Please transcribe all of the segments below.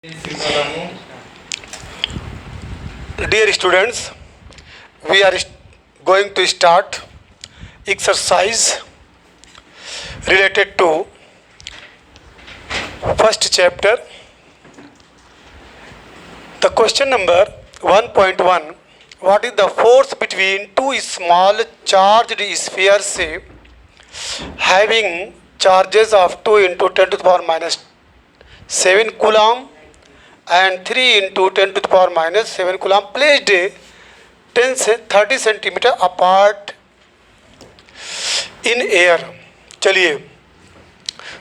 Dear students, we are going to start exercise related to first chapter. The question number 1.1. What is the force between two small charged spheres having charges of 2 into 10 to the power minus 7 coulomb and 3 into 10 to the power minus 7 coulomb placed 10 से 30 centimetre apart in air. चलिए,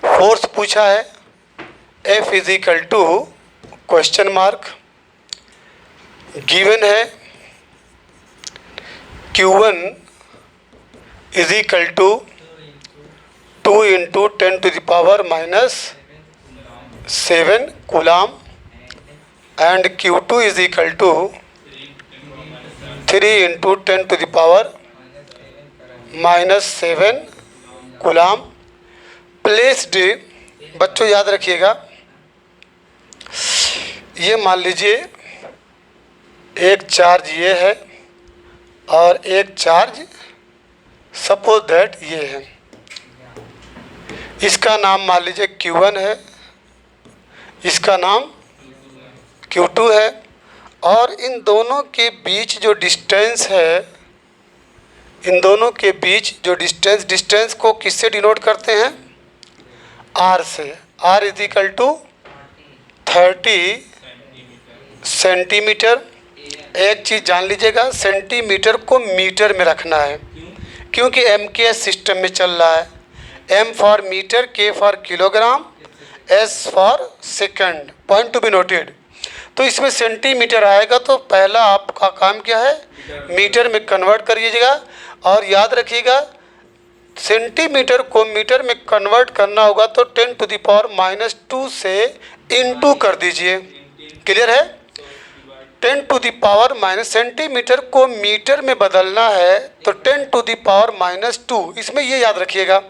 force पूछा है F is equal to question mark, given है Q1 is equal to 2 into 10 to the power minus 7 coulomb and Q2 is equal to 3 into 10 to the power minus 7 coulomb placed. बच्चों याद रखिएगा, ये मान लीजिए एक चार्ज ये है और एक चार्ज सपोज दैट ये है। इसका नाम मान लीजिए Q1 है, इसका नाम Q2 है, और इन दोनों के बीच जो डिस्टेंस है, इन दोनों के बीच जो डिस्टेंस को किससे डिनोट करते हैं? R से। R is equal to 30 centimetre. एक चीज़ जान लीजिएगा, सेंटीमीटर को मीटर में रखना है क्योंकि MKS सिस्टम में चल रहा है। M for metre, K for kilogram, S for second. Point to be noted. तो इसमें सेंटीमीटर आएगा तो पहला आपका काम क्या है? मीटर में कन्वर्ट करिएगा। और याद रखिएगा, सेंटीमीटर को मीटर में कन्वर्ट करना होगा तो 10 टू द पावर माइनस 2 से इनटू कर दीजिए। क्लियर है? 10 to the power minus, centimetre को मीटर में बदलना है तो 10 टू द पावर माइनस 2। इसमें ये याद रखिएगा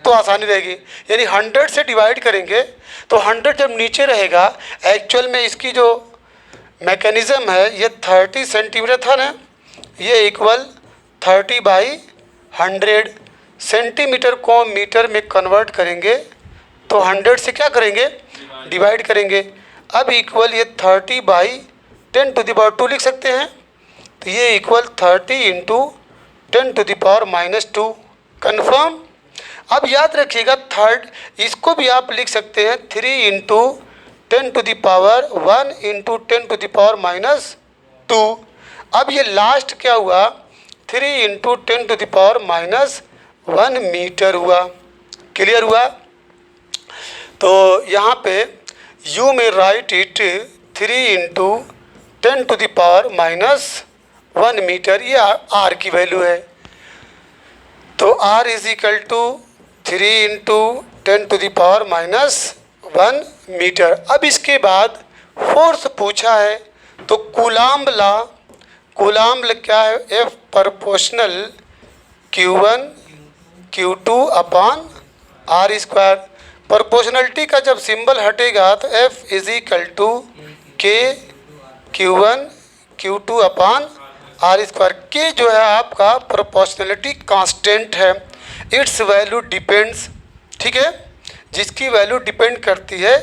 तो आसानी रहेगी। यानी 100 से डिवाइड करेंगे तो 100 जब नीचे रहेगा, एक्चुअल में इसकी जो मैकेनिज़्म है, ये 30 सेंटीमीटर था ना, ये इक्वल 30 बाई 100। सेंटीमीटर को मीटर में कन्वर्ट करेंगे तो 100 से क्या करेंगे? डिवाइड करेंगे। अब इक्वल ये 30 बाई 10 टू द पावर 2 लिख सकते हैं। तो ये equal 30 into 10 to the power minus 2। Confirm? अब याद रखिएगा थर्ड, इसको भी आप लिख सकते हैं 3 into 10 to the power 1 into 10 to the power minus 2। अब ये लास्ट क्या हुआ? 3 into 10 to the power minus 1 metre हुआ। क्लियर हुआ? तो यहाँ पे you may write it 3 into 10 to the power minus 1 metre, ये आर की वैल्यू है। तो R is equal to 3 into 10 to the power minus 1 metre. अब इसके बाद फोर्स पूछा है तो कूलाम्ब लॉ क्या है? F proportional Q1 Q2 upon R square. Proportionality का जब सिंबल हटेगा तो F is equal to K Q1 Q2 upon R square. K जो है आपका प्रोपोर्शनलिटी कांस्टेंट है। इट्स वैल्यू डिपेंड्स, ठीक है, जिसकी वैल्यू डिपेंड करती है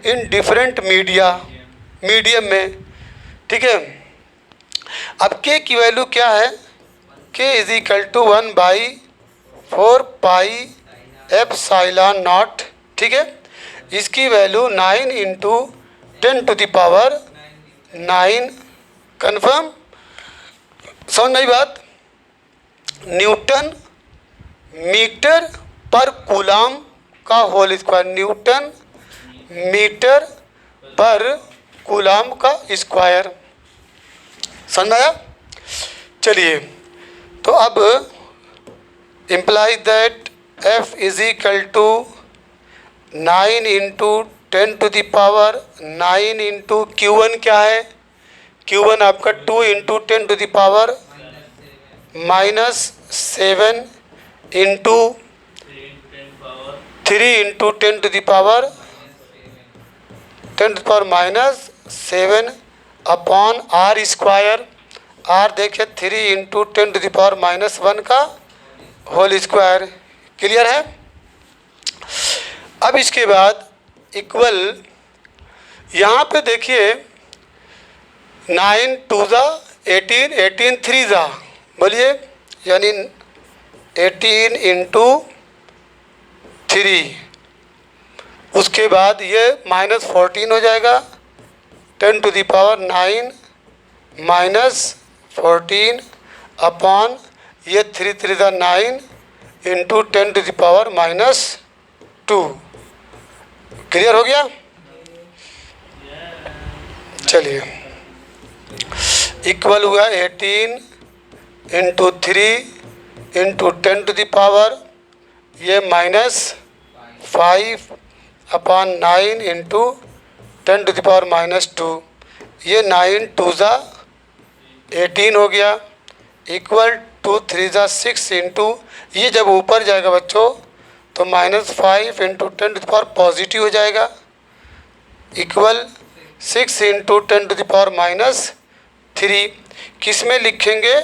इन डिफरेंट मीडियम में, ठीक है। अब के की वैल्यू क्या है? K is equal to 1 by 4 pi epsilon naught, ठीक है। इसकी value 9 into 10 to the power 9। Confirm? समझ में आई बात? न्यूटन मीटर पर कूलाम का होल स्क्वायर, न्यूटन मीटर पर कूलाम का स्क्वायर। समझ आया? चलिए, तो अब imply that F is equal to 9 into 10 to the power 9 into Q1 क्या है? Q1 आपका 2 into 10 to the power minus 7 into 3 into 10 to the power 10⁻⁷ upon R square. R देखिए 3 × 10⁻⁻1 का होल स्क्वायर। क्लियर है। अब इसके बाद इक्वल, यहाँ पे देखिए 9 2 ज़ा 18, 18 3 ज़ा, बोलिए, यानी 18 × 3। उसके बाद ये -14 हो जाएगा, 10⁻⁹ -14 अपॉन ये 3 3 ज़ा 9 × 10⁻⁻2। क्लियर हो गया। चलिए, इक्वल हुआ 18 × 3 × 10⁻, ये -5 अपॉन 9 × 10⁻⁻2, ये 9 2 ज़ा 18 हो गया, इक्वल टू 3 ज़ा 6 × ये जब ऊपर जाएगा बच्चों तो -5 × 10⁻, पॉजिटिव हो जाएगा, इक्वल 6 × 10⁻⁻3। किस में लिखेंगे?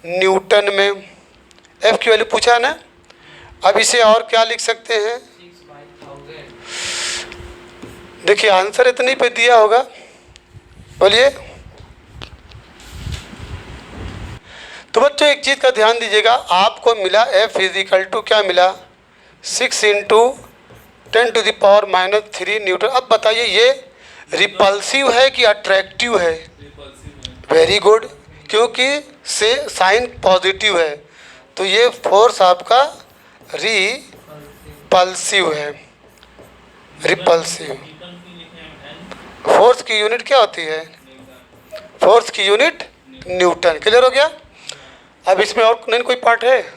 न्यूटन में। एफ की वैल्यू पूछा है ना। अब इसे और क्या लिख सकते हैं? देखिए आंसर इतनी पे दिया होगा, बोलिए। तो बच्चों एक चीज़ का ध्यान दीजिएगा, आपको मिला F = क्या मिला? 6 × 10⁻³ न्यूटन। अब बताइए ये रिपल्सिव है कि अट्रैक्टिव है? वेरी गुड, क्योंकि से साइन पॉजिटिव है तो ये फोर्स आपका रिपल्सिव है। रिपल्सिव फोर्स की यूनिट क्या होती है? फोर्स की यूनिट न्यूटन। क्लियर हो गया। अब इसमें और नहीं कोई पार्ट है?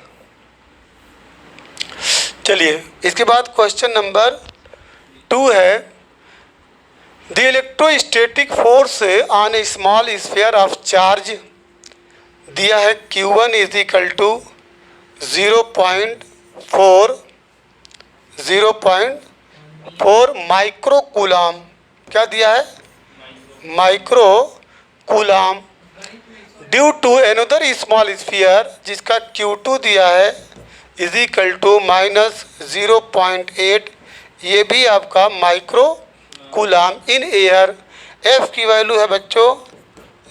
चलिए इसके बाद क्वेश्चन नंबर 2 है, the electrostatic force on A small sphere of charge दिया है Q1 = 0.4 माइक्रो कूलाम। क्या दिया है? Micro coulomb. Due to another small sphere जिसका Q2 दिया है = -0.8, ये भी आपका micro coulomb in air. F की वैल्यू है बच्चों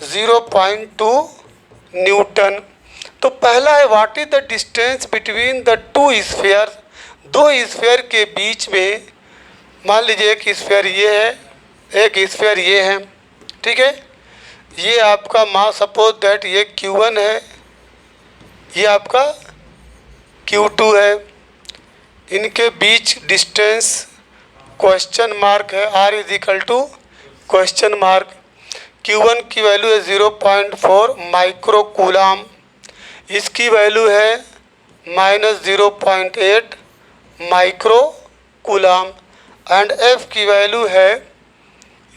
0.2 न्यूटन। तो पहला है what is the distance between the two sphere. दो स्फीयर के बीच में, मान लीजिए एक स्फीयर ये है, एक स्फीयर ये है, ठीक है। ये आपका मान सपोज दैट ये Q1 है, ये आपका Q2 है, इनके बीच डिस्टेंस क्वेश्चन मार्क है, R = क्वेश्चन मार्क। Q1 की वैल्यू है 0.4 माइक्रो कूलाम, इसकी वैल्यू है -0.8 माइक्रो कूलाम एंड F की वैल्यू है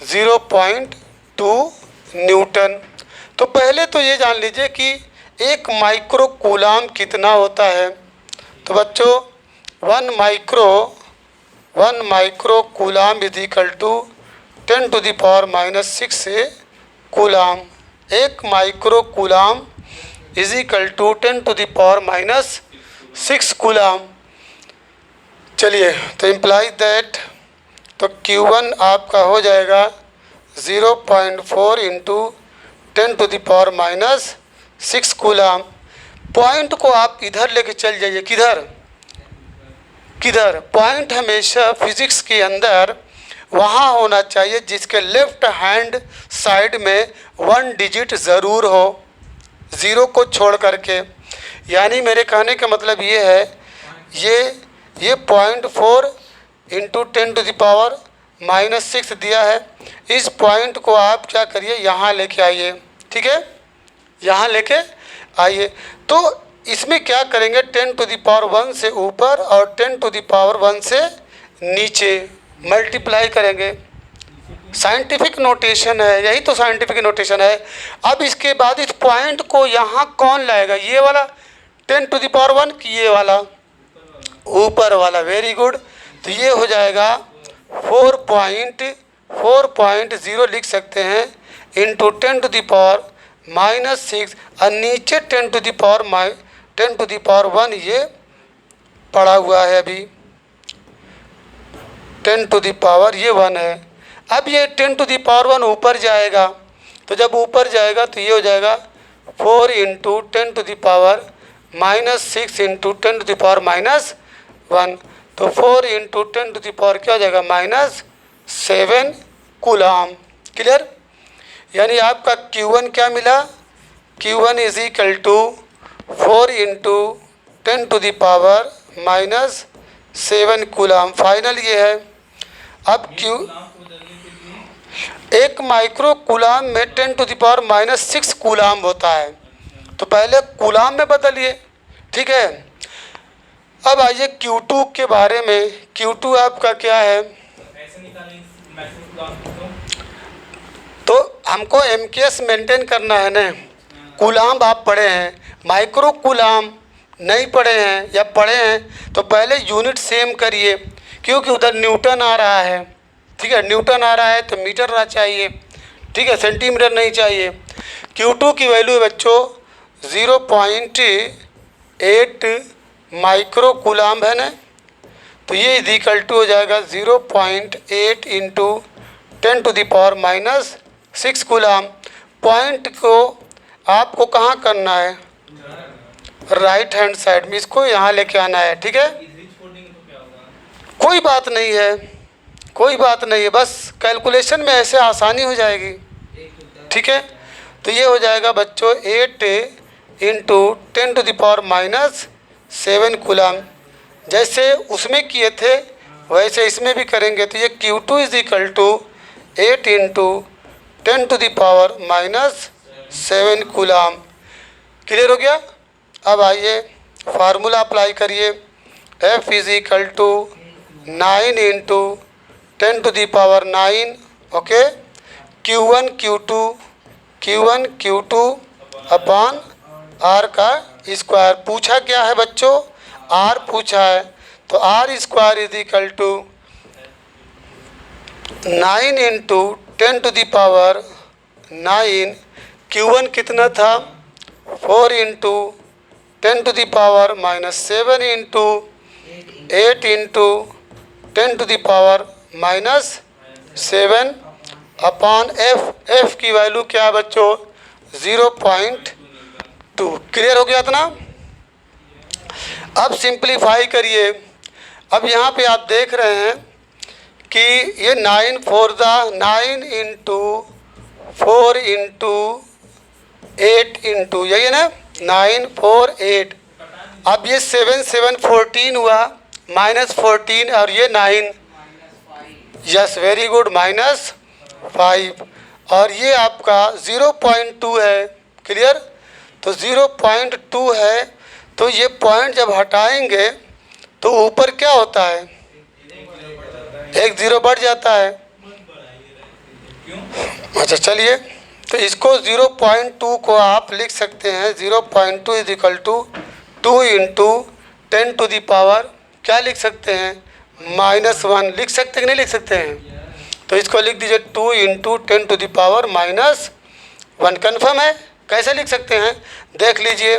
0.2 न्यूटन। तो पहले तो ये जान लीजिए कि एक माइक्रो कूलाम कितना होता है। तो बच्चों 1 माइक्रो कूलाम = 10⁻⁻6 कूलाम। एक माइक्रो कूलाम = 10⁻⁻6 कूलाम। चलिए तो इम्प्लाई दैट, तो Q1 आपका हो जाएगा 0.4 × 10⁻⁻6 कूलाम। पॉइंट को आप इधर लेके चल जाइए, किधर किधर? पॉइंट हमेशा फिजिक्स के अंदर वहाँ होना चाहिए जिसके लेफ्ट हैंड साइड में 1 डिजिट ज़रूर हो, ज़ीरो को छोड़ करके। यानी मेरे कहने का मतलब ये है, ये 0.4 × 10⁻⁻6 दिया है। इस पॉइंट को आप क्या करिए, यहाँ लेके आइए, ठीक है, यहाँ लेके आइए। तो इसमें क्या करेंगे, 10⁻1 से ऊपर और 10⁻1 से नीचे मल्टीप्लाई करेंगे। साइंटिफिक नोटेशन है, यही तो साइंटिफिक नोटेशन है। अब इसके बाद इस पॉइंट को यहाँ कौन लाएगा? ये वाला 10⁻1 की ये वाला ऊपर वाला। Very good. तो ये हो जाएगा 4.0 लिख सकते हैं इंटू 10⁻⁻6 और नीचे 10⁻1 ये पड़ा हुआ है अभी 10⁻1 ये 1 है। अब ये 10⁻1 ऊपर जाएगा, तो जब ऊपर जाएगा तो ये हो जाएगा 4 इंटू 10⁻⁻6 इंटू 10⁻⁻1, तो 4 इंटू 10⁻ क्या हो जाएगा -7 कूलाम। क्लियर? यानी आपका Q1 क्या मिला, Q1 is equal to 4 into 10⁻⁻7 coulomb. Final ये है। अब एक माइक्रो कूलाम में 10⁻⁻6 कूलाम होता है, तो पहले कूलाम में बदलिए। ठीक है, अब आइए Q2 के बारे में। Q2 आपका क्या है, तो हमको MKS मेंटेन करना है ना। कूलाम आप पढ़े हैं, माइक्रो कूलाम नहीं पढ़े हैं या पढ़े हैं तो पहले यूनिट सेम करिए, क्योंकि उधर न्यूटन आ रहा है। ठीक है, न्यूटन आ रहा है तो मीटर रहना चाहिए। ठीक है, सेंटीमीटर नहीं चाहिए। Q2 की वैल्यू है बच्चों 0.8 माइक्रो कूलाम है ना, तो ये इक्वल टू हो जाएगा 0.8 इंटू 10⁻⁻6 कूलाम। पॉइंट को आपको कहाँ करना है, राइट हैंड साइड में, इसको यहाँ लेके आना है। ठीक है, कोई बात नहीं है, कोई बात नहीं है, बस कैलकुलेशन में ऐसे आसानी हो जाएगी। ठीक है, तो ये हो जाएगा बच्चों 8 इंटू 10⁻⁻7 कूलाम। जैसे उसमें किए थे वैसे इसमें भी करेंगे, तो ये Q2 is equal to 8 into 10⁻⁻7 coulomb. Clear हो गया? अब आइए फार्मूला अप्लाई करिए। F is equal to 9 into 10⁻9 okay, Q1 Q2 upon R का स्क्वायर। पूछा क्या है बच्चों, R पूछा है, तो R square is equal to 9 into 10⁻9। Q1 कितना था 4 into 10⁻7 into 8 into 10⁻7 upon F की वैल्यू क्या है बच्चों 0.2। क्लियर हो गया इतना? अब सिंप्लीफाई करिए। अब यहाँ पे आप देख रहे हैं कि ये 9 इंटू 4 इंटू 8 इंटू, यही है ना, 9 4 8। अब ये 7 7 14 हुआ, -14 और ये 9, यस वेरी गुड, -5 और ये आपका 0.2 है। क्लियर? तो 0.2 है, तो ये पॉइंट जब हटाएंगे तो ऊपर क्या होता है, एक 0 बढ़ जाता है। अच्छा चलिए, तो इसको 0.2 को आप लिख सकते हैं 0.2 इज इक्वल टू 2 इंटू 10⁻, क्या लिख सकते हैं -1 लिख सकते हैं कि नहीं लिख सकते हैं? तो इसको लिख दीजिए 2 इंटू 10⁻1। कन्फर्म है? कैसे लिख सकते हैं देख लीजिए,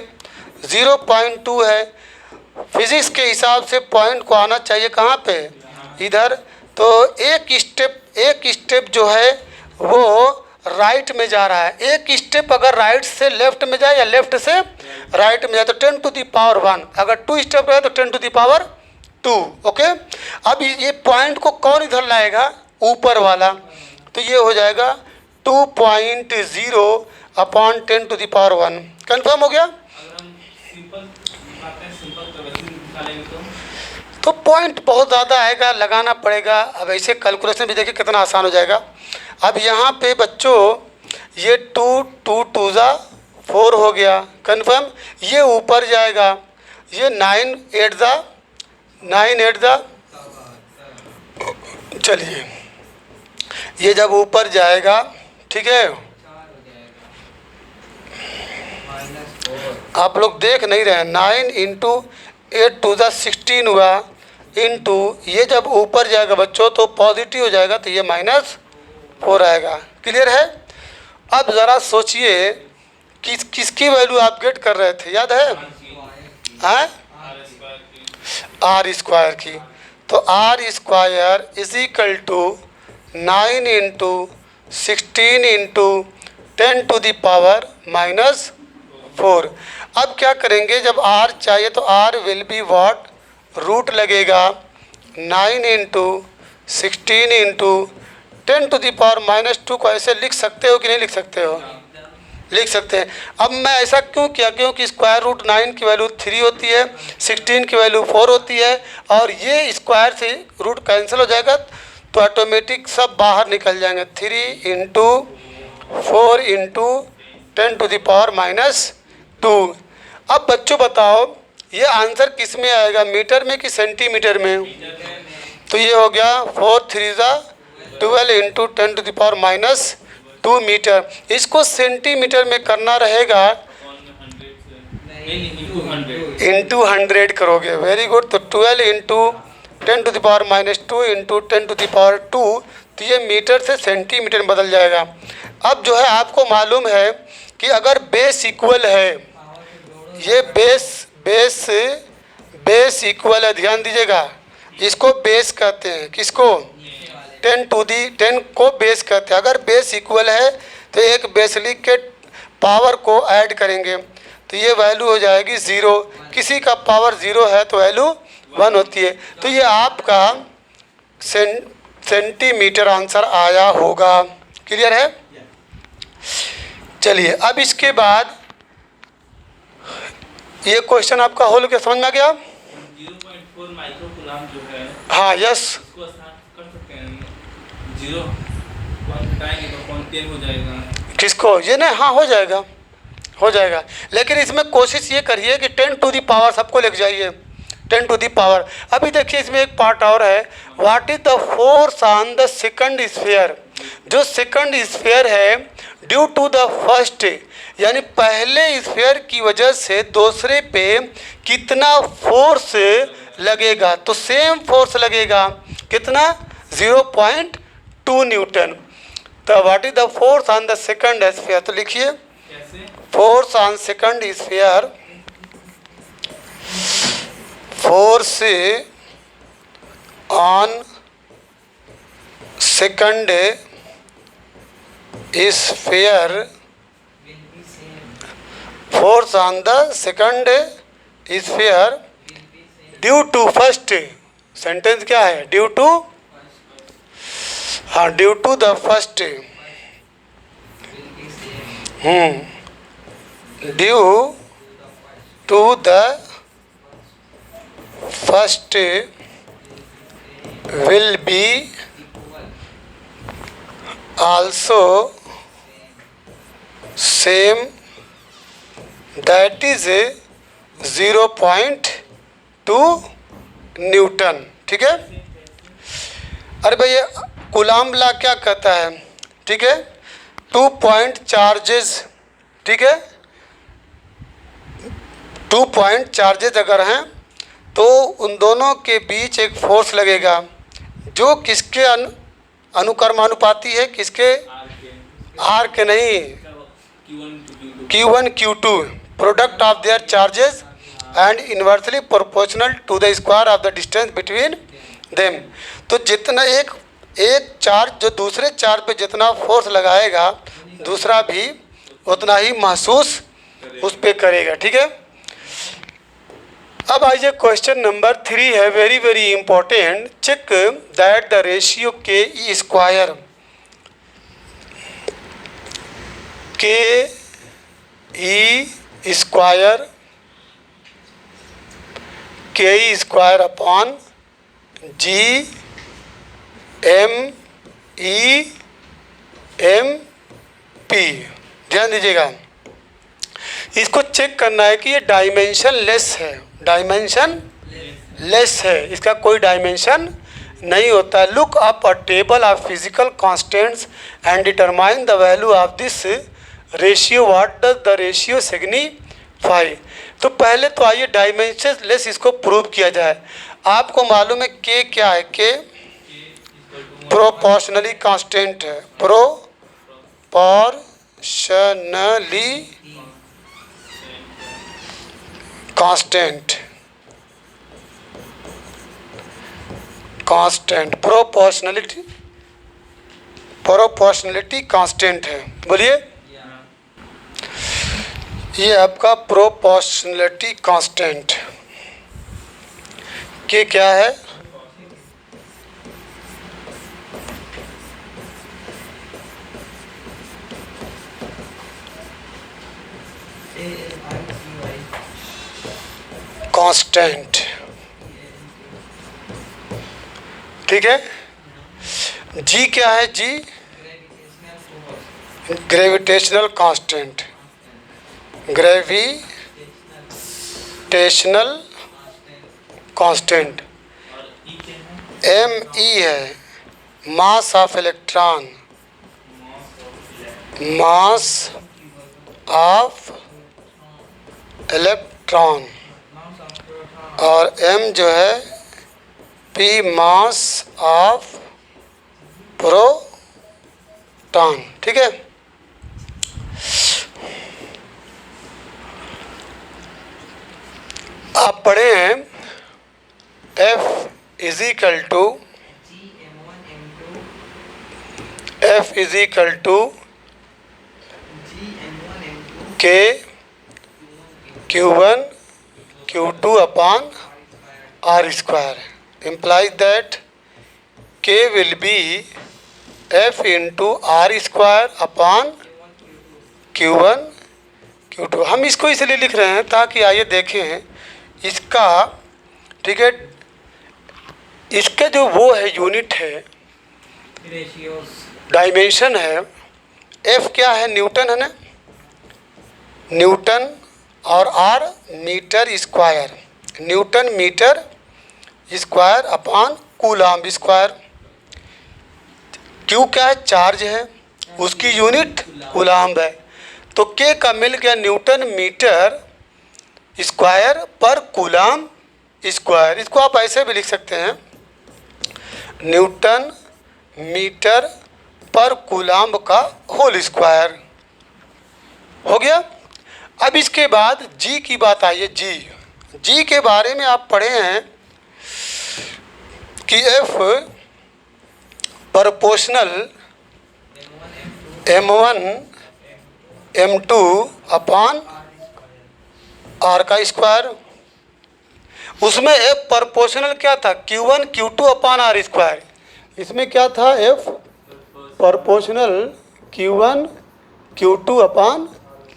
0.2 है, फिजिक्स के हिसाब से पॉइंट को आना चाहिए कहाँ पे, इधर। तो एक स्टेप जो है वो राइट में जा रहा है, एक स्टेप अगर राइट से लेफ्ट में जाए या लेफ्ट से राइट में जाए तो 10⁻1, अगर 2 स्टेप रहे तो 10⁻2। ओके, अब ये पॉइंट को कौन इधर लाएगा, ऊपर वाला, तो ये हो जाएगा 2.0 अपॉन 10⁻1। कन्फर्म हो गया? तो पॉइंट बहुत ज़्यादा आएगा, लगाना पड़ेगा। अब ऐसे कैलकुलेशन भी देखिए कितना आसान हो जाएगा। अब यहाँ पे बच्चों ये 2 2 4 हो गया, कन्फर्म। ये ऊपर जाएगा, ये 9 8 चलिए, ये जब ऊपर जाएगा, ठीक है, आप लोग देख नहीं रहे हैं, 9 इंटू 8 2 16 हुआ, इंटू ये जब ऊपर जाएगा बच्चों तो पॉजिटिव हो जाएगा, तो ये 4 आएगा। क्लियर है? अब ज़रा सोचिए किसकी वैल्यू आप गेट कर रहे थे, याद है? हैं? आर स्क्वायर की। तो R square is equal to 9 into 16 into 10 to the power -4। अब क्या करेंगे, जब आर चाहिए तो R will be what, root लगेगा 9 into 16 into 10 to the power -2 को ऐसे लिख सकते हो कि नहीं लिख सकते हो? लिख सकते हैं। अब मैं ऐसा क्यों किया, क्योंकि स्क्वायर रूट 9 की वैल्यू 3 होती है, 16 की वैल्यू 4 होती है, और ये स्क्वायर से रूट कैंसिल हो जाएगा तो ऑटोमेटिक सब बाहर निकल जाएंगे। 3 into 4 into 10 to the power -2। अब बच्चों बताओ ये आंसर किस में आएगा, मीटर में कि सेंटीमीटर में? तो ये हो गया 4 3 12 into 10 to the power -2 metre. इसको सेंटीमीटर में करना रहेगा, इंटू 100 करोगे। Very good. तो 12 into 10 to the power -2 into 10 to the power 2, तो ये मीटर से सेंटीमीटर में बदल जाएगा। अब जो है आपको मालूम है कि अगर बेस इक्वल है, ये बेस इक्वल है, ध्यान दीजिएगा, इसको बेस कहते हैं। किसको? 10 को बेस कहते हैं। अगर बेस इक्वल है तो एक बेस लिख के पावर को ऐड करेंगे तो ये वैल्यू हो जाएगी 0। किसी का पावर 0 है तो वैल्यू 1 होती है। तो ये आपका सेंटीमीटर आंसर आया होगा। क्लियर है? चलिए अब इसके बाद ये क्वेश्चन आपका होल के समझ में आ गया? 0.4 माइक्रोकूलम जो है, हाँ, यस। उसको आसान कर सकते हैं। 0 घटाएंगे तो 10 हो जाएगा। किसको? ये नहीं, हाँ हो जाएगा, हो जाएगा। लेकिन इसमें कोशिश ये करिए कि 10 टू दी पावर सबको लेके जाइए, 10 टू दी पावर। अभी देखिए इसमें एक पार्ट और है, what is the force on the second sphere. जो सेकंड स्फीयर है ड्यू टू द फर्स्ट, यानी पहले स्फीयर की वजह से दूसरे पे कितना फोर्स लगेगा, तो सेम फोर्स लगेगा। कितना? 0.2 न्यूटन। तो what is the force on the second sphere, तो लिखिए force on second sphere, force on second sphere, force on the second sphere due to first. Sentence क्या है? ड्यू टू, हाँ, due to the first, due to the first will be also same, that is 0.2 newton. ठीक है? अरे भाई ये coulomb law क्या कहता है? ठीक है, 2 पॉइंट चार्जेस, ठीक है, 2 पॉइंट चार्जेस अगर हैं तो उन दोनों के बीच एक फोर्स लगेगा जो किसके अनुक्रमानुपाती है, किसके? आर के नहीं, Q1 Q2, product of their charges and inversely proportional to the square of the distance between them. तो जितना एक चार्ज जो दूसरे चार्ज पे जितना फोर्स लगाएगा दूसरा भी उतना ही महसूस उस पे करेगा। ठीक है? अब आइए क्वेश्चन नंबर 3 है, very very important. Check that the ratio k e square, k e square, k e square upon G m e m p. ध्यान दीजिएगा, इसको चेक करना है कि ये डायमेंशन लेस है, डायमेंशन लेस है, इसका कोई डायमेंशन नहीं होता। Look up a table of physical constants and determine the value of this ratio. What does the ratio signify. तो पहले तो आइए डायमेंशन लेस इसको प्रूव किया जाए। आपको मालूम है के क्या है? के प्रोपोर्शनली कांस्टेंट है, proportionally constant, constant proportionality constant है। बोलिए, ये आपका प्रोपोर्शनलिटी कांस्टेंट के क्या है? कांस्टेंट, ठीक है। जी क्या है? G gravitational constant, gravitational constant. M e है mass of electron, mass of electron, और एम जो है पी मास ऑफ प्रोटॉन, ठीक है। आप पढ़े हैं F is equal to K Q1 Q2 upon R square, implies that K will be F into R square upon Q1 Q2। हम इसको इसलिए लिख रहे हैं ताकि आइए देखें इसका, ठीक है, इसका जो वो है यूनिट है, डायमेंशन है। F क्या है? न्यूटन है ना, न्यूटन, और R metre square, newton metre square upon coulomb square. Q क्या है? चार्ज है, उसकी यूनिट कूलम्ब है। तो K का मिल गया न्यूटन मीटर स्क्वायर पर कूलम्ब स्क्वायर। इसको आप ऐसे भी लिख सकते हैं, न्यूटन मीटर पर कूलम्ब का होल स्क्वायर। हो गया। अब इसके बाद G की बात आई है। G के बारे में आप पढ़े हैं कि F proportional M1 M2 upon R का स्क्वायर। उसमें F प्रोपोर्शनल क्या था? Q1 Q2 upon R square. इसमें क्या था? F proportional Q1 Q2 upon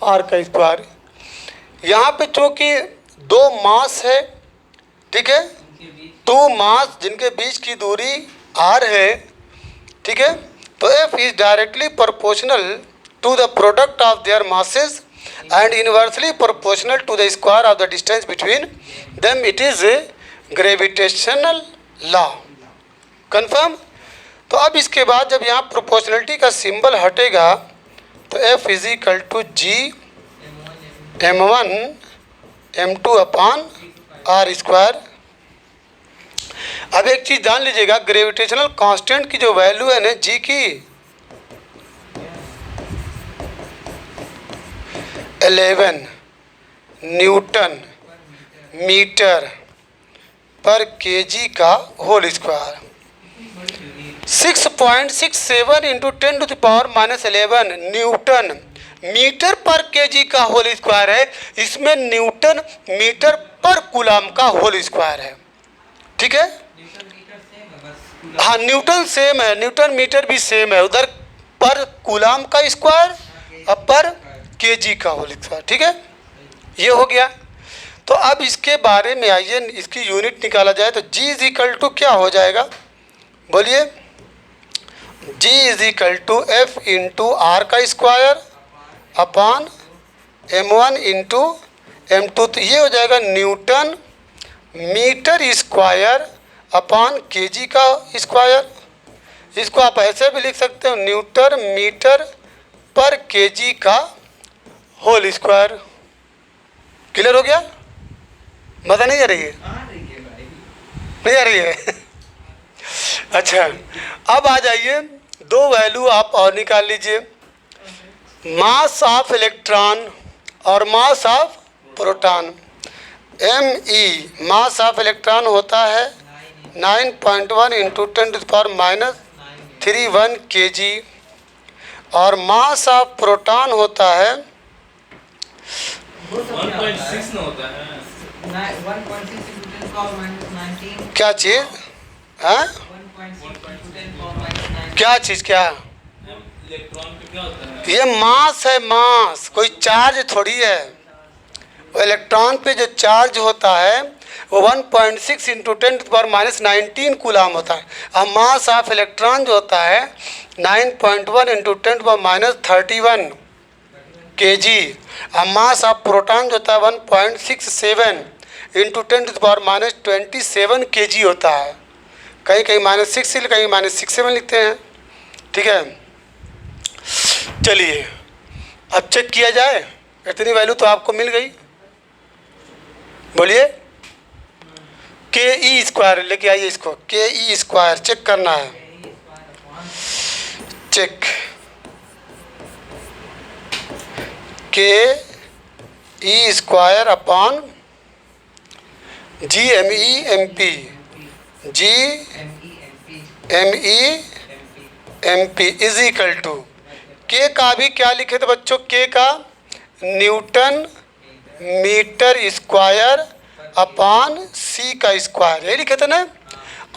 R का स्क्वायर। यहाँ पे चूँकि दो मास है, ठीक है, टू मास जिनके बीच की दूरी R है, ठीक है, तो F is directly proportional to the product of their masses and inversely proportional to the square of the distance between them. It is a gravitational law. Confirm? तो अब इसके बाद जब यहाँ प्रोपोर्शनलिटी का सिंबल हटेगा तो F is equal to G M1 M2 upon R square. अब एक चीज़ जान लीजिएगा, ग्रेविटेशनल कांस्टेंट की जो वैल्यू है ना G की, 11 न्यूटन मीटर पर केजी का whole square. 6.67 into 10⁻⁻11 newton metre पर केजी का होल स्क्वायर है। इसमें न्यूटन मीटर पर कूलम्ब का होल स्क्वायर है, ठीक है। हाँ, न्यूटन सेम है, न्यूटन मीटर भी सेम है, उधर पर कूलम्ब का स्क्वायर और पर केजी का होल स्क्वायर, ठीक है। ये हो गया। तो अब इसके बारे में आइए, इसकी यूनिट निकाला जाए तो G इज इक्वल टू क्या हो जाएगा? बोलिए, G is equal to F into R का square upon M1 into M2। तो ये हो जाएगा newton metre square upon KG का स्क्वायर। इसको आप ऐसे भी लिख सकते हो, न्यूटन मीटर पर केजी का होल स्क्वायर। क्लियर हो गया? मजा नहीं आ रही है? नहीं आ रही है? अच्छा, अब आ जाइए, दो वैल्यू आप और निकाल लीजिए, मास ऑफ इलेक्ट्रॉन और मास of proton. ME mass of electron होता है 9.1 इंटू 10⁻³ kg और मास ऑफ प्रोटॉन होता है 1.6 ना होता है 1.6 into 10⁻⁹ क्या चीज़? हाँ, 1.6 into 10⁻⁹ क्या चीज़? क्या इलेक्ट्रॉन पे क्या होता है? ये मास है, मास, कोई चार्ज थोड़ी है। वो इलेक्ट्रॉन पे जो चार्ज होता है वो 1.6 इंटू 10⁻⁹ कूलाम होता है। और मास ऑफ इलेक्ट्रॉन जो होता है 9.1 इंटू 10⁻31 kg। और मास ऑफ प्रोटॉन जो होता है 1.67 इंटू 10⁻27 kg होता है। कहीं कहीं -6 कहीं -67 लिखते हैं, ठीक है। चलिए अब चेक किया जाए, इतनी वैल्यू तो आपको मिल गई। बोलिए, KE² लेके आइए इसको, KE² चेक करना है। Check KE² upon GME/MP GME/MP is equal to K का भी क्या लिखे थे बच्चों? के का newton metre square upon C का स्क्वायर, ये लिखे थे ना।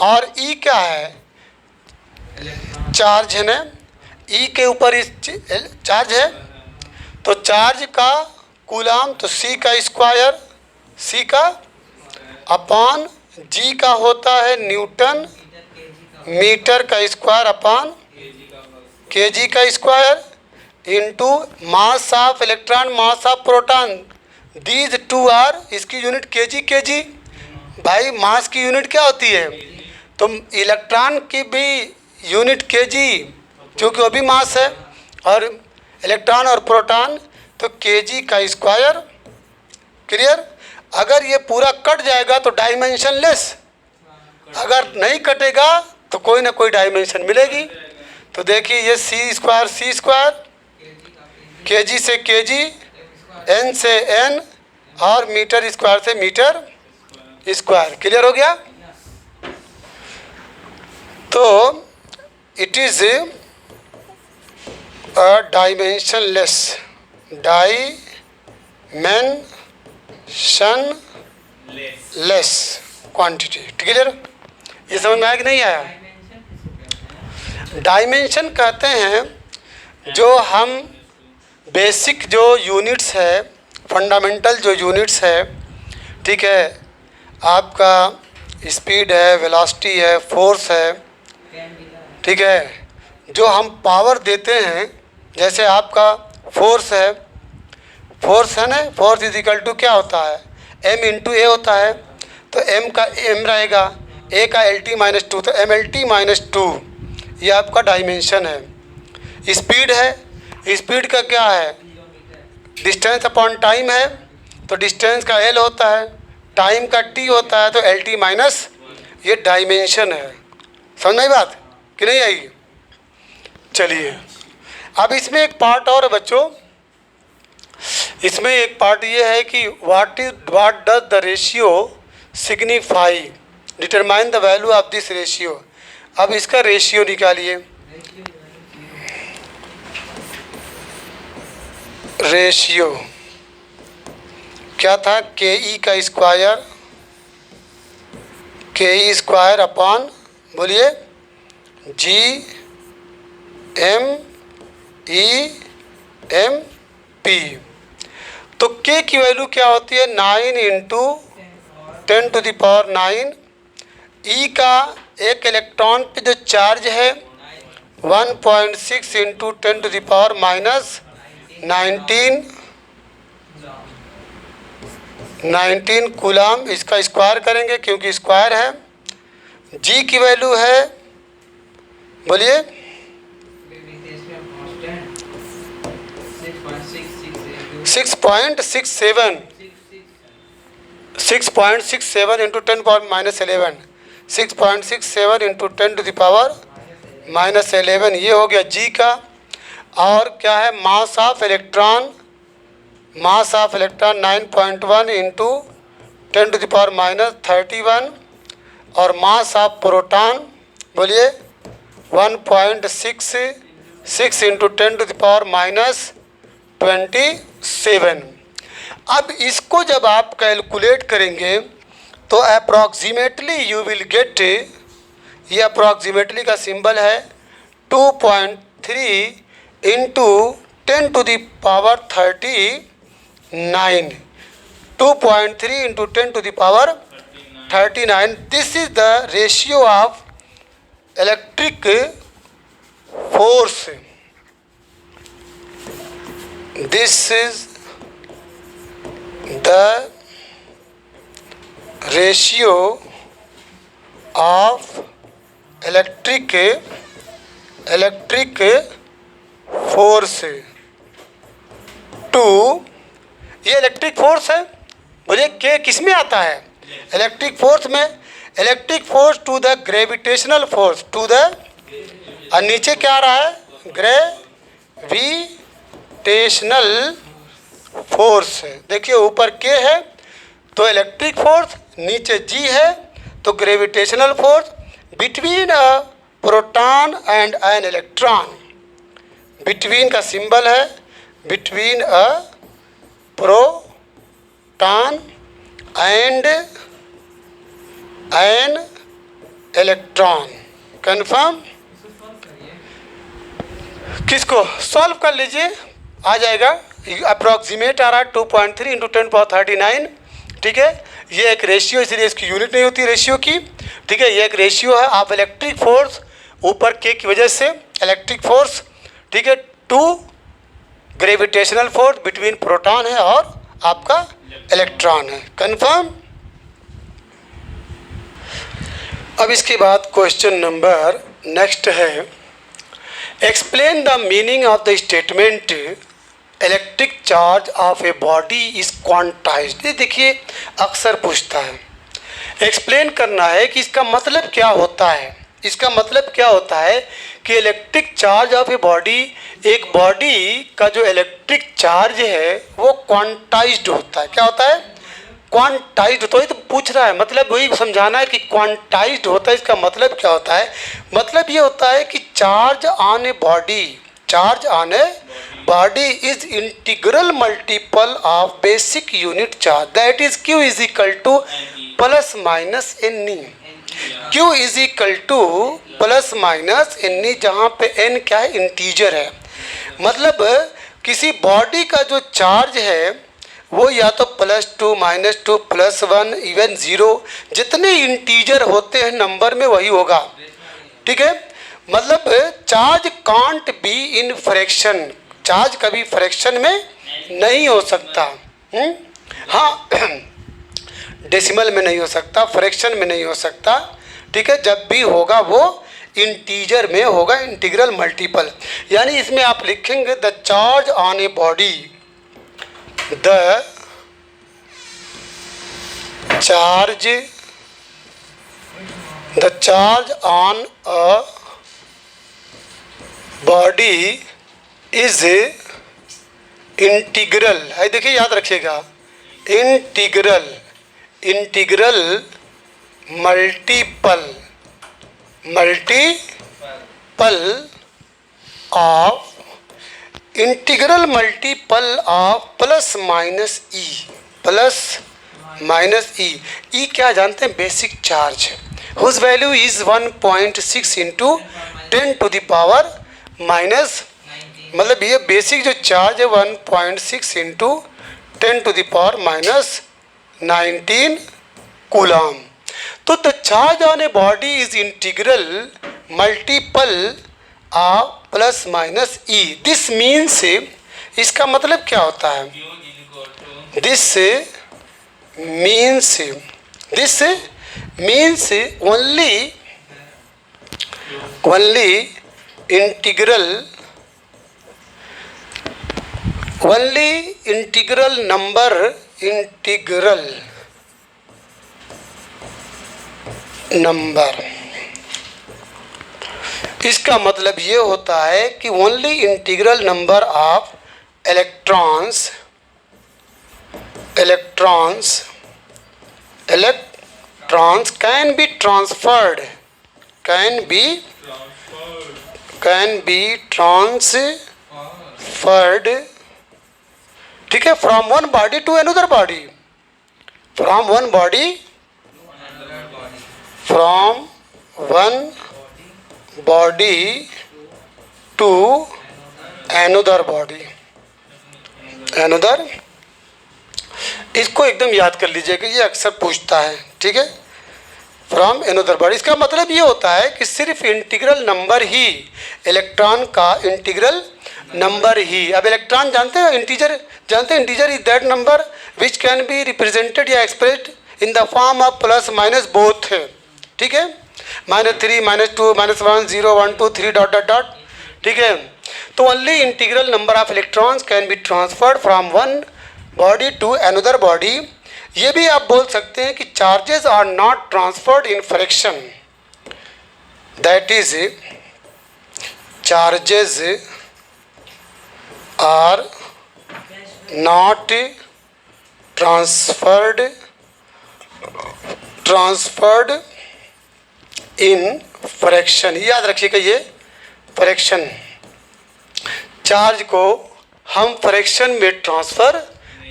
और ई क्या है? चार्ज है ना, ई के ऊपर इस चार्ज है, तो चार्ज का कूलाम तो सी का स्क्वायर, सी का अपॉन जी का होता है न्यूटन मीटर का स्क्वायर अपॉन kg का square into mass of electron mass of proton. These two are, इसकी यूनिट kg। भाई मास की यूनिट क्या होती है? तो इलेक्ट्रॉन की भी यूनिट kg, क्योंकि वो भी मास है, और इलेक्ट्रॉन और प्रोटॉन तो kg का स्क्वायर। क्लियर? अगर ये पूरा कट जाएगा तो डायमेंशन लेस, अगर नहीं कटेगा तो कोई ना कोई डायमेंशन मिलेगी। तो देखिए ये C² kg से kg, n से n और मीटर स्क्वायर से मीटर स्क्वायर। क्लियर हो गया? तो it is a dimensionless, dimensionless quantity. Clear? ये समझ में आया कि नहीं आया? डायमेंशन कहते हैं जो हम बेसिक जो यूनिट्स है, फंडामेंटल जो यूनिट्स है, ठीक है, आपका स्पीड है, वेलोसिटी है, फोर्स है, ठीक है, जो हम पावर देते हैं, जैसे आपका फोर्स है, फोर्स है ना, फोर्स इज इक्वल टू क्या होता है? m इंटू ए होता है, तो m का m रहेगा, a का LT-2, तो MLT-2, ये आपका डायमेंशन है। स्पीड है, स्पीड का क्या है? डिस्टेंस अपॉन टाइम है, तो डिस्टेंस का L होता है, टाइम का T होता है, तो LT-, ये डायमेंशन है। समझ में आई बात कि नहीं आई? चलिए अब इसमें एक पार्ट और है बच्चों, इसमें एक पार्ट ये है कि what does the ratio signify, determine the value of this ratio. अब इसका रेशियो निकालिए। रेशियो क्या था? KE का स्क्वायर, KE² अपॉन, बोलिए, GME/MP। तो K की वैल्यू क्या होती है? 9 इंटू 10⁹ E का एक इलेक्ट्रॉन पे जो चार्ज है 1.6 इंटू 10⁻19 कूलाम, इसका स्क्वायर करेंगे क्योंकि स्क्वायर है। G की वैल्यू है, बोलिए, 6.67 into 10⁻11, 6.67 into 10 to the power -11, ये हो गया जी का। और क्या है, mass of electron 9.1 into 10 to the power -31, और मास ऑफ प्रोटॉन बोलिए 1.66 इंटू 10 टू द पावर -27। अब इसको जब आप कैलकुलेट करेंगे तो अप्रॉक्सीमेटली यू विल गेट, ये अप्रॉक्सीमेटली का सिंबल है 2.3 into 10 to the power 39, 2.3 into 10 to the power 39। This is the ratio of electric force, this is the ratio of electric force to, ये इलेक्ट्रिक फोर्स है, बोलिए के किस में आता है, इलेक्ट्रिक फोर्स में, electric force to the gravitational force, to the, और नीचे क्या आ रहा है, ग्रेविटेशनल फोर्स। देखिए ऊपर के है तो इलेक्ट्रिक फोर्स, नीचे जी है तो gravitational force between a proton and an electron. Between का सिंबल है between a proton and an electron. Confirm, किसको सॉल्व कर लीजिए, आ जाएगा। अप्रॉक्सीमेट आ रहा है 2.3 इंटू 10 पावर 39, ठीक है। ये एक रेशियो, इसलिए इसकी यूनिट नहीं होती रेशियो की, ठीक है। ये एक रेशियो है ऑफ इलेक्ट्रिक फोर्स, ऊपर के की वजह से इलेक्ट्रिक फोर्स, ठीक है, to gravitational force between proton है और आपका इलेक्ट्रॉन है। कन्फर्म। अब इसके बाद क्वेश्चन नंबर नेक्स्ट है, explain the meaning of the statement electric charge of a body is quantized. ये देखिए अक्सर पूछता है, एक्सप्लेन करना है कि इसका मतलब क्या होता है। इसका मतलब क्या होता है कि electric charge of a body, एक बॉडी का जो इलेक्ट्रिक चार्ज है वो क्वांटाइज्ड होता है। क्या होता है, क्वांटाइज्ड। तो ये तो पूछ रहा है, मतलब वही समझाना है कि क्वांटाइज्ड होता है। इसका मतलब क्या होता है, मतलब ये होता है कि charge on a body, charge on A body is integral multiple of basic unit charge, that is q is equal to plus minus ne, q is equal to plus minus ne, जहाँ पे n क्या है, integer है। मतलब किसी body का जो charge है वो या तो +2 -2 +1 इवन 0, जितने इंटीजर होते हैं नंबर में वही होगा, ठीक है। मतलब charge can't be in fraction, charge कभी फ्रैक्शन में नहीं हो सकता। हाँ डेसिमल में नहीं हो सकता, फ्रैक्शन में नहीं हो सकता, ठीक है। जब भी होगा वो इंटीजर में होगा, इंटीग्रल मल्टीपल। यानी इसमें आप लिखेंगे the charge on a body, the charge on a body is integral है। देखिए याद रखिएगा, integral multiple of plus minus e क्या जानते हैं, basic charge, whose value is 1.6 into 10 to the power minus, मतलब ये बेसिक जो चार्ज है 1.6 into 10 to the power -19 coulomb. तो the charge on a body is integral multiple of plus minus e. This means, इसका मतलब क्या होता है, this means only integral number. इसका मतलब ये होता है कि only integral number of electrons can be transferred ठीक है, from one body to another body, from one body to another body. इसको एकदम याद कर लीजिएगा, ये अक्सर पूछता है, ठीक है, फ्रॉम अनदर बॉडी। इसका मतलब ये होता है कि सिर्फ इंटीग्रल नंबर ही, इलेक्ट्रॉन का इंटीग्रल नंबर ही। अब इलेक्ट्रॉन जानते हैं, इंटीजर जानते हैं, integer is that number which can be represented या expressed in the form of plus minus both, ठीक है, -3 -2 -1 0 1 2 3 डॉट डॉट डॉट, ठीक है। तो only integral number of electrons can be transferred from one body to another body. ये भी आप बोल सकते हैं कि charges are not transferred in fraction, that is charges are not transferred in fraction. याद रखिएगा, ये फ्रैक्शन, चार्ज को हम फ्रैक्शन में ट्रांसफ़र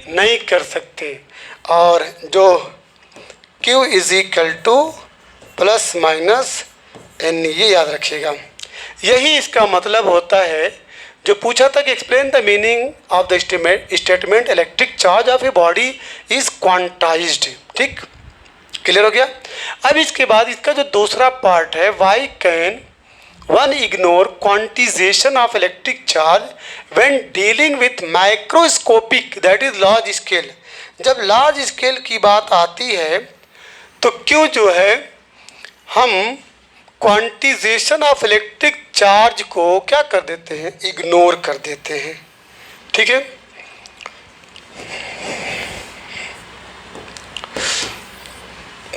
नहीं कर सकते। और जो Q is equal to plus minus n, ये याद रखिएगा। यही इसका मतलब होता है जो पूछा था कि explain the meaning of the statement electric charge of a body is quantized. ठीक, क्लियर हो गया। अब इसके बाद इसका जो दूसरा पार्ट है, why can one ignore quantization of electric charge when dealing with microscopic that is large scale. जब लार्ज स्केल की बात आती है तो क्यों जो है हम क्वांटिजेशन ऑफ इलेक्ट्रिक चार्ज को क्या कर देते हैं, इग्नोर कर देते हैं। ठीक है,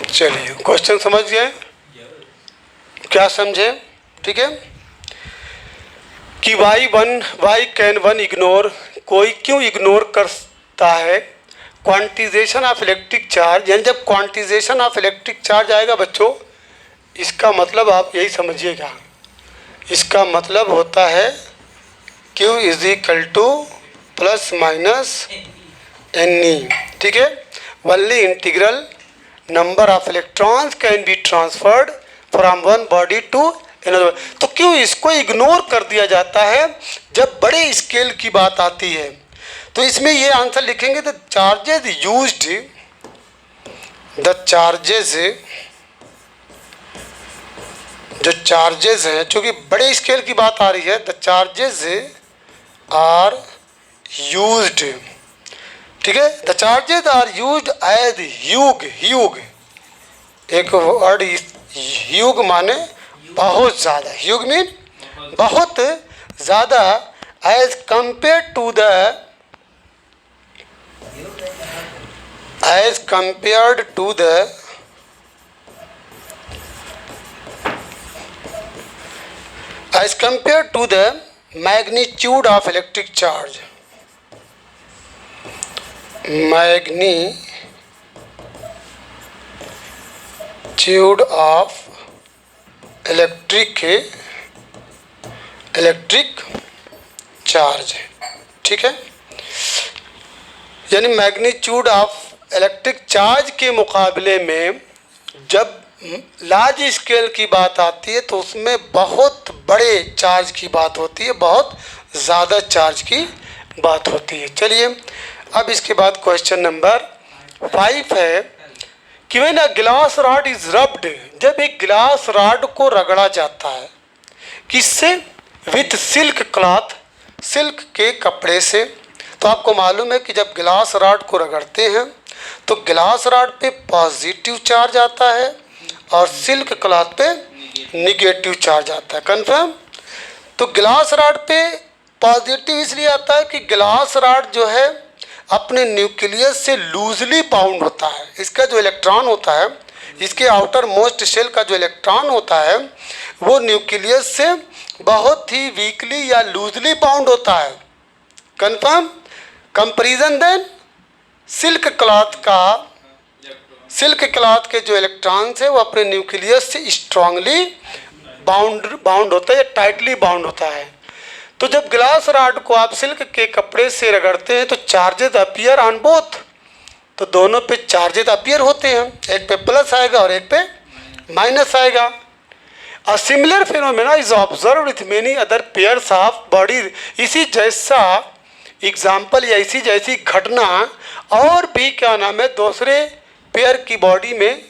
चलिए क्वेश्चन समझ गए, क्या समझे? ठीक है कि वाई कैन वन इग्नोर, कोई क्यों इग्नोर करता है क्वांटिजेशन ऑफ इलेक्ट्रिक चार्ज। यानी जब क्वांटिजेशन ऑफ इलेक्ट्रिक चार्ज आएगा बच्चों, इसका मतलब आप यही समझिएगा, इसका मतलब होता है Q is equal to plus minus NE। ठीक है, only integral number of electrons can be transferred from one body to another. तो क्यों इसको इग्नोर कर दिया जाता है जब बड़े स्केल की बात आती है? तो इसमें ये आंसर लिखेंगे, the charges used, the charges, जो चार्जेज हैं, चूँकि बड़े स्केल की बात आ रही है, द चार्जेज आर यूज्ड। ठीक है, the charges are used as huge. Huge एक वर्ड, ह्यूग माने बहुत ज़्यादा, ह्यूग मीन बहुत ज़्यादा, as compare to the, as compared to the as compared to the magnitude of electric charge, magnitude of electric charge। ठीक है, यानी magnitude of electric charge के मुकाबले में जब लार्ज स्केल की बात आती है तो उसमें बहुत बड़े चार्ज की बात होती है, बहुत ज़्यादा चार्ज की बात होती है। चलिए अब इसके बाद क्वेश्चन नंबर 5 है कि when a glass rod is rubbed, जब एक ग्लास रॉड को रगड़ा जाता है, किससे? विथ सिल्क क्लॉथ, सिल्क के कपड़े से। तो आपको मालूम है कि जब ग्लास रॉड को रगड़ते हैं तो ग्लास रॉड पे पॉजिटिव चार्ज आता है और सिल्क क्लॉथ पे निगेटिव चार्ज आता है। कन्फर्म? तो ग्लास रॉड पे पॉजिटिव इसलिए आता है कि ग्लास रॉड जो है अपने न्यूक्लियस से लूजली बाउंड होता है, इसका जो इलेक्ट्रॉन होता है इसके आउटर मोस्ट शेल का जो इलेक्ट्रॉन होता है वो न्यूक्लियस से बहुत ही वीकली या लूजली बाउंड होता है। Confirm. Comparison then silk cloth के जो इलेक्ट्रॉन्स है वो अपने न्यूक्लियस से स्ट्रांगली बाउंड होता है या टाइटली बाउंड होता है। तो जब ग्लास रॉड को आप सिल्क के कपड़े से रगड़ते हैं तो चार्जेस अपीयर ऑन बोथ, तो दोनों पे चार्जेस अपीयर होते हैं, एक पे प्लस आएगा और एक पे माइनस आएगा। A similar phenomena is observe with many other pairs of body. इसी जैसा एग्जाम्पल या इसी जैसी घटना और भी क्या नाम है दूसरे पेयर की बॉडी में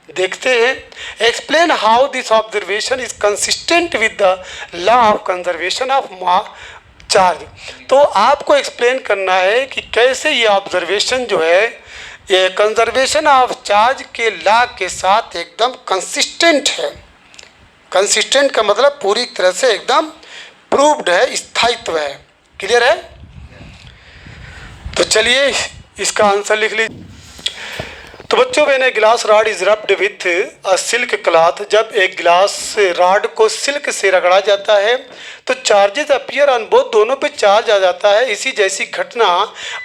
देखते हैं। Explain how this observation is consistent with the law of conservation of charge. तो आपको एक्सप्लेन करना है कि कैसे ये ऑब्जर्वेशन जो है ये कंजर्वेशन ऑफ चार्ज के लॉ के साथ एकदम कंसिस्टेंट है। कंसिस्टेंट का मतलब पूरी तरह से एकदम प्रूव्ड है, स्थायित्व है। क्लियर है? तो चलिए इसका आंसर लिख लीजिए। तो बच्चों मैंने glass rod is rubbed with a silk cloth. जब एक ग्लास रॉड को सिल्क से रगड़ा जाता है तो चार्जेस अपीयर ऑन बोथ, दोनों पे चार्ज आ जाता है। इसी जैसी घटना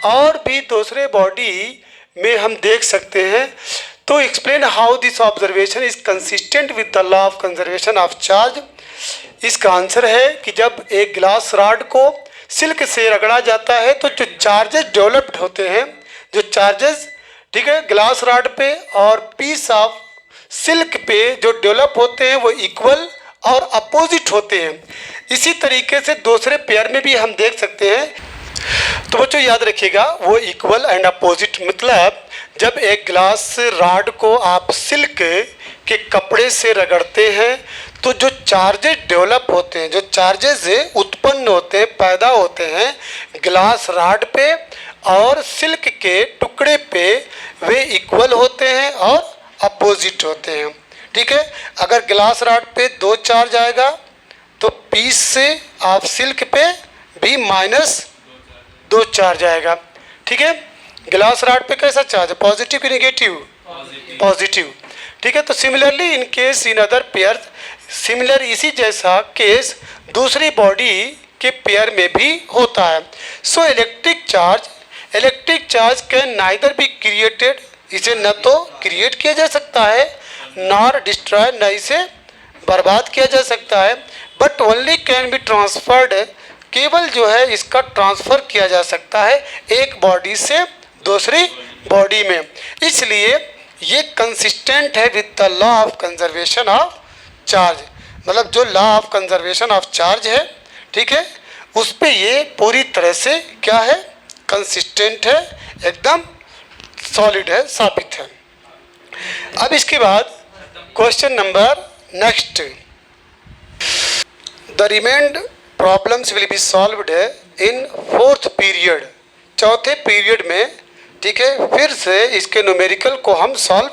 और भी दूसरे बॉडी में हम देख सकते हैं। तो explain how this observation is consistent with the law of conservation of charge. इसका आंसर है कि जब एक ग्लास रॉड को सिल्क से रगड़ा जाता है तो जो चार्जेस डेवलप्ड होते हैं, जो चार्जेस ठीक है ग्लास रॉड पे और पीस ऑफ सिल्क पे जो डेवलप होते हैं वो इक्वल और अपोजिट होते हैं। इसी तरीके से दूसरे पेयर में भी हम देख सकते हैं। तो बच्चों याद रखिएगा वो इक्वल एंड अपोजिट मतलब जब एक ग्लास रॉड को आप सिल्क के कपड़े से रगड़ते हैं तो जो चार्जेस डेवलप होते हैं, जो चार्जेस उत्पन्न होते हैं, पैदा होते हैं ग्लास रॉड पे और सिल्क के टुकड़े पे, वे इक्वल होते हैं और अपोजिट होते हैं। ठीक है, अगर ग्लास रॉड पे 2 चार्ज आएगा तो पीस से आप सिल्क पे भी -2 चार्ज आएगा। ठीक है, ग्लास रॉड पे कैसा चार्ज है, पॉजिटिव कि नेगेटिव? पॉजिटिव। ठीक है, तो similarly in case in other pair, similar इसी जैसा केस दूसरी बॉडी के पेयर में भी होता है। So electric charge can neither be created, इसे न तो क्रिएट किया जा सकता है नॉर डिस्ट्रॉय, न इसे बर्बाद किया जा सकता है, but only can be transferred, केवल जो है इसका ट्रांसफ़र किया जा सकता है एक बॉडी से दूसरी बॉडी में। इसलिए ये कंसिस्टेंट है with the law of conservation of charge, मतलब जो law of conservation of charge है, ठीक है, उस पे ये पूरी तरह से क्या है, कंसिस्टेंट है, एकदम सॉलिड है, साबित है। अब इसके बाद question number next, the remained problems will be solved in 4th period, चौथे पीरियड में। ठीक है, फिर से इसके न्यूमेरिकल को हम सॉल्व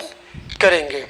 करेंगे।